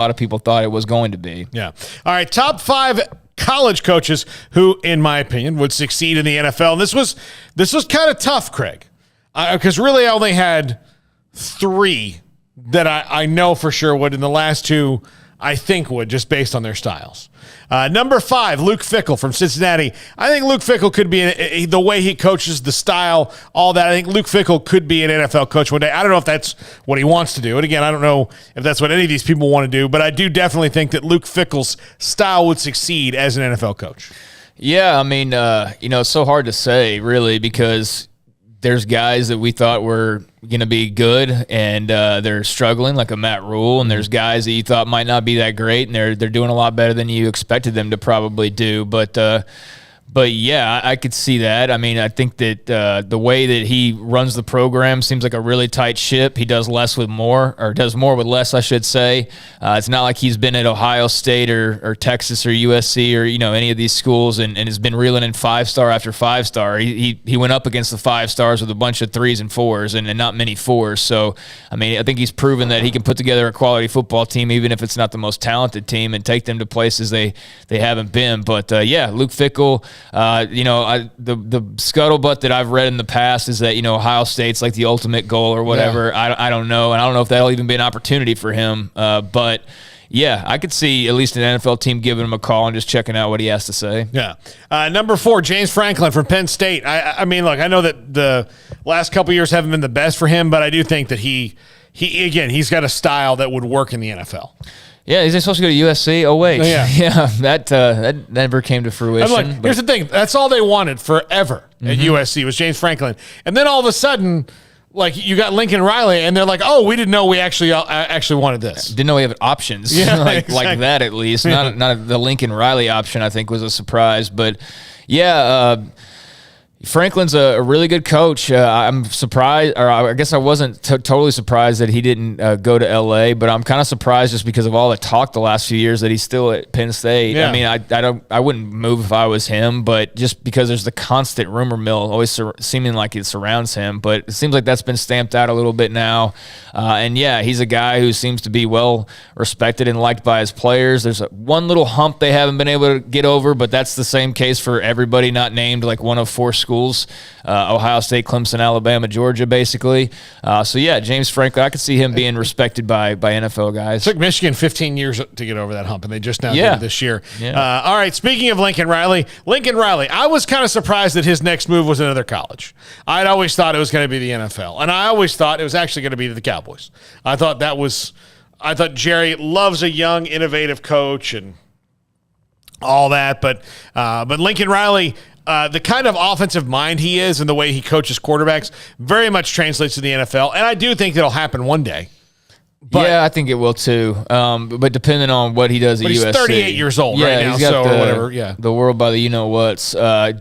a lot of people thought it was going to be. Yeah. All right, top 5 college coaches who, in my opinion, would succeed in the NFL. And this was kind of tough, Craig, because really I only had 3 that I know for sure would, and the last 2 I think would, just based on their styles. Number 5, Luke Fickell from Cincinnati. I think Luke Fickell could be, the way he coaches, the style, all that. I think Luke Fickell could be an NFL coach one day. I don't know if that's what he wants to do. And again, I don't know if that's what any of these people want to do, but I do definitely think that Luke Fickell's style would succeed as an NFL coach. Yeah, I mean, it's so hard to say, really, because there's guys that we thought were going to be good and they're struggling, like a Matt Rule, and there's guys that you thought might not be that great and they're doing a lot better than you expected them to probably do. But yeah, I could see that. I mean, I think that the way that he runs the program seems like a really tight ship. He does less with more, or does more with less, I should say. It's not like he's been at Ohio State or Texas or USC or any of these schools and has been reeling in 5-star after 5-star. He went up against the 5-stars with a bunch of 3s and 4s and not many 4s. So, I mean, I think he's proven that he can put together a quality football team, even if it's not the most talented team, and take them to places they haven't been. But yeah, Luke Fickell. The scuttlebutt that I've read in the past is that Ohio State's like the ultimate goal or whatever. Yeah. I don't know, and I don't know if that'll even be an opportunity for him. But yeah, I could see at least an NFL team giving him a call and just checking out what he has to say. Yeah. Number 4, James Franklin from Penn State. I mean, look, I know that the last couple years haven't been the best for him, but I do think that he's got a style that would work in the NFL. Yeah, is he supposed to go to USC? Oh, wait. Yeah, that never came to fruition. Look, here's the thing. That's all they wanted forever at USC was James Franklin. And then all of a sudden, like, you got Lincoln Riley, and they're like, oh, we didn't know we actually wanted this. Didn't know we have options. Yeah, like that at least. Yeah. Not the Lincoln Riley option, I think, was a surprise. But, yeah, Franklin's a really good coach. I'm surprised, or I guess I wasn't totally surprised that he didn't go to L.A., but I'm kind of surprised just because of all the talk the last few years that he's still at Penn State. Yeah. I mean, I wouldn't move if I was him, but just because there's the constant rumor mill always seeming like it surrounds him. But it seems like that's been stamped out a little bit now. And yeah, he's a guy who seems to be well respected and liked by his players. There's one little hump they haven't been able to get over, but that's the same case for everybody not named like one of 4 schools. Ohio State, Clemson, Alabama, Georgia, basically. So yeah, James Franklin, I could see him being respected by NFL guys. It took Michigan 15 years to get over that hump, and they just now did it this year. Yeah. All right, speaking of Lincoln Riley, I was kind of surprised that his next move was another college. I'd always thought it was going to be the NFL, and I always thought it was actually going to be the Cowboys. I thought Jerry loves a young, innovative coach and all that, but Lincoln Riley, the kind of offensive mind he is and the way he coaches quarterbacks very much translates to the NFL, and I do think that'll happen one day. But, yeah, I think it will too. But depending on what he does at USC. He's 38 years old right now, or whatever. Yeah, the world by the you-know-whats.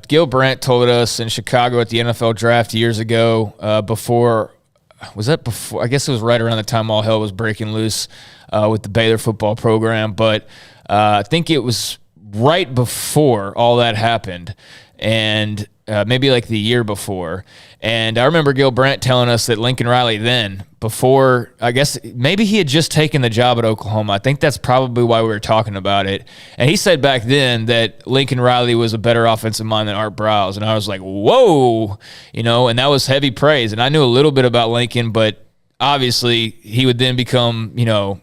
Gil Brandt told us in Chicago at the NFL draft years ago before – was that before? I guess it was right around the time all hell was breaking loose with the Baylor football program. But I think it was right before all that happened, and maybe like the year before. And I remember Gil Brandt telling us that Lincoln Riley then, before, I guess maybe he had just taken the job at Oklahoma. I think that's probably why we were talking about it. And he said back then that Lincoln Riley was a better offensive mind than Art Browse. And I was like, whoa, and that was heavy praise. And I knew a little bit about Lincoln, but obviously he would then become,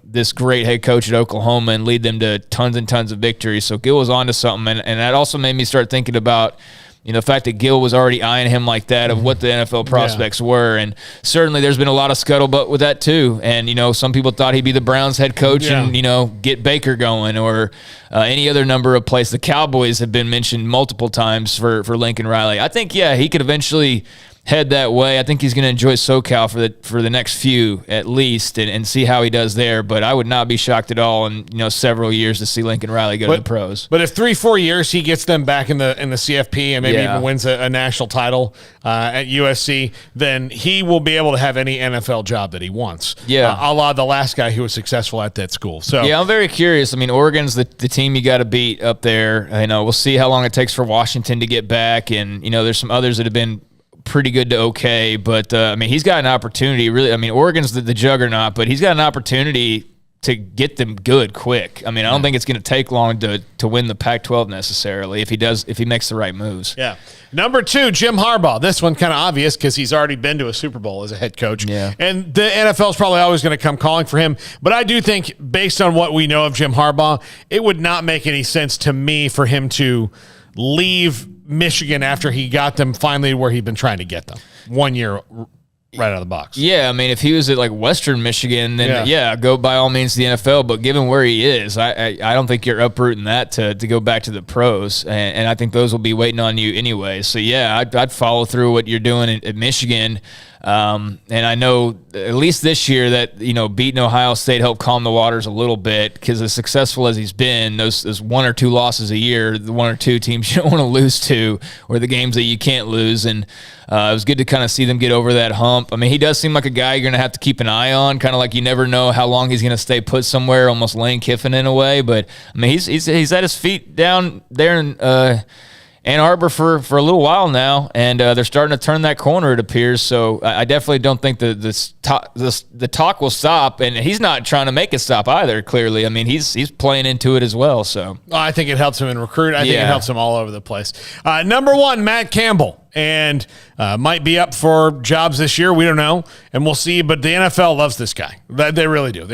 this great head coach at Oklahoma and lead them to tons and tons of victories. So Gil was on to something. And that also made me start thinking about the fact that Gil was already eyeing him like that of what the NFL prospects were. And certainly there's been a lot of scuttlebutt with that too. And, some people thought he'd be the Browns head coach and, get Baker going or any other number of places. The Cowboys have been mentioned multiple times for Lincoln Riley. I think, he could eventually head that way. I think he's going to enjoy SoCal for the next few at least and see how he does there. But I would not be shocked at all in several years to see Lincoln Riley go to the pros. But if 3-4 years he gets them back in the CFP and maybe even wins a national title at USC, then he will be able to have any NFL job that he wants. Yeah, a la the last guy who was successful at that school. So yeah, I'm very curious. I mean, Oregon's the team you got to beat up there. We'll see how long it takes for Washington to get back, and there's some others that have been pretty good to okay, but he's got an opportunity. Really, Oregon's the juggernaut, but he's got an opportunity to get them good quick. I mean, I don't think it's going to take long to win the Pac-12 necessarily if he makes the right moves. Yeah. Number 2, Jim Harbaugh. This one kind of obvious because he's already been to a Super Bowl as a head coach. Yeah. And the NFL is probably always going to come calling for him. But I do think, based on what we know of Jim Harbaugh, it would not make any sense to me for him to leave Michigan after he got them finally where he'd been trying to get them 1 year right out of the box. Yeah, I mean, if he was at like Western Michigan, then go by all means to the NFL. But given where he is, I don't think you're uprooting that to go back to the pros, and I think those will be waiting on you anyway. So yeah, I'd follow through what you're doing at Michigan. And I know at least this year that, beating Ohio State helped calm the waters a little bit, because as successful as he's been, those 1 or 2 losses a year, the 1 or 2 teams you don't want to lose to, or the games that you can't lose. And it was good to kind of see them get over that hump. I mean, he does seem like a guy you're going to have to keep an eye on, kind of like you never know how long he's going to stay put somewhere, almost Lane Kiffin in a way. But I mean, he's at his feet down there in Ann Arbor for a little while now, and they're starting to turn that corner, it appears. So I definitely don't think the talk will stop, and he's not trying to make it stop either, clearly. I mean, he's playing into it as well. So I think it helps him in recruit. I think it helps him all over the place. Number 1, Matt Campbell. And might be up for jobs this year. We don't know, and we'll see. But the NFL loves this guy. They really do.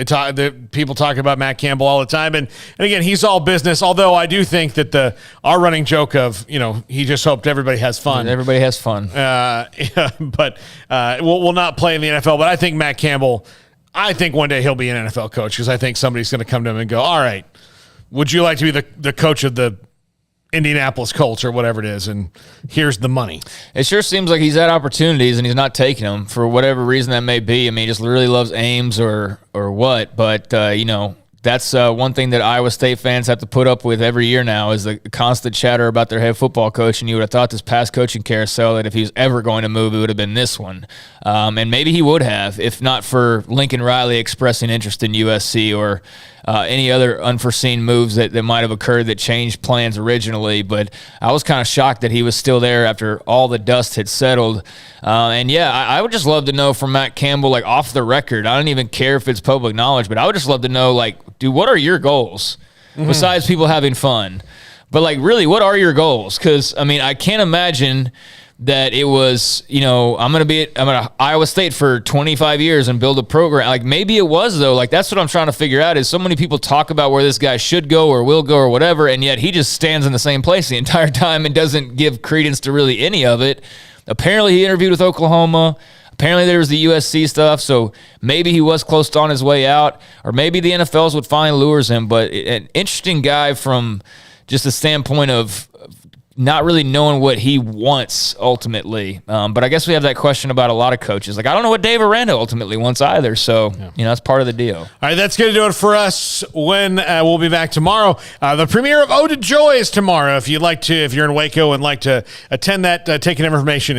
People talk about Matt Campbell all the time. And again, he's all business. Although I do think that our running joke of, he just hoped everybody has fun. Everybody has fun. But we'll not play in the NFL. But I think Matt Campbell, I think one day he'll be an NFL coach, because I think somebody's going to come to him and go, all right, would you like to be the coach of the Indianapolis Colts or whatever it is, and here's the money. It sure seems like he's had opportunities and he's not taking them for whatever reason that may be. I mean, he just really loves Ames or what, but that's one thing that Iowa State fans have to put up with every year now, is the constant chatter about their head football coach. And you would have thought this past coaching carousel that if he was ever going to move, it would have been this one. And maybe he would have, if not for Lincoln Riley expressing interest in USC or any other unforeseen moves that might have occurred that changed plans originally. But I was kind of shocked that he was still there after all the dust had settled. I would just love to know from Matt Campbell, like off the record, I don't even care if it's public knowledge, but I would just love to know, like, dude, what are your goals besides people having fun? But like, really, what are your goals? Because I mean, I can't imagine that it was, I'm going to Iowa State for 25 years and build a program. Like, maybe it was, though. Like, that's what I'm trying to figure out, is so many people talk about where this guy should go or will go or whatever, and yet he just stands in the same place the entire time and doesn't give credence to really any of it. Apparently, he interviewed with Oklahoma. Apparently, there was the USC stuff, so maybe he was close to on his way out, or maybe the NFL's what finally lures him. But an interesting guy from just the standpoint of not really knowing what he wants ultimately. But I guess we have that question about a lot of coaches. Like, I don't know what Dave Aranda ultimately wants either. So, that's part of the deal. All right, that's going to do it for us. When we'll be back tomorrow. The premiere of Ode to Joy is tomorrow. If you're in Waco and like to attend that, taking information